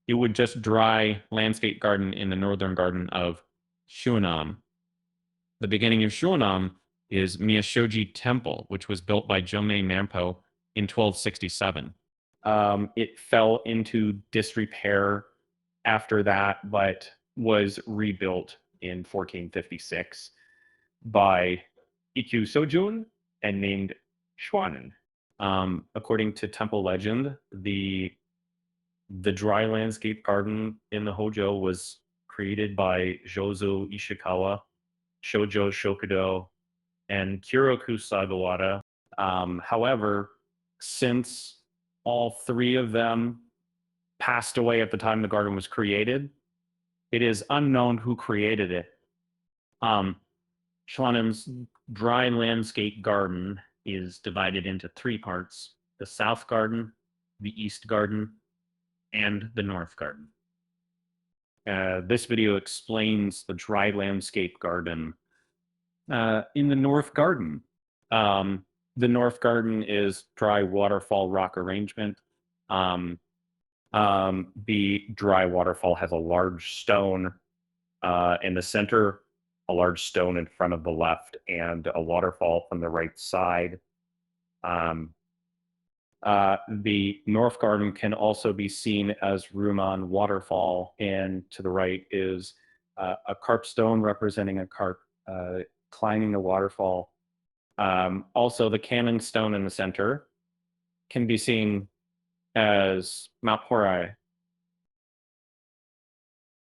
it would just dry landscape garden in the northern garden of Shuonan. The beginning of Shuonan is Myoshoji Temple, which was built by Jomei Nanpo in 1267. It fell into disrepair after that, but was rebuilt in 1456 by Ikkyu Sojun and named Shuonan. According to temple legend, the dry landscape garden in the Hojo was created by Jozo Ishikawa, Shojo Shokado, and Kiroku Sagawada. However, since all three of them passed away at the time the garden was created, it is unknown who created it. Shuonan's dry landscape garden is divided into three parts: the South Garden, the East Garden, and the North Garden. This video explains the dry landscape garden. In the North Garden, the North Garden is dry waterfall rock arrangement. The dry waterfall has a large stone in the center, a large stone in front of the left, and a waterfall from the right side. The North Garden can also be seen as Ryumon Waterfall, and to the right is a carp stone representing a carp climbing the waterfall. Also, the Kannon stone in the center can be seen as Mount Horai,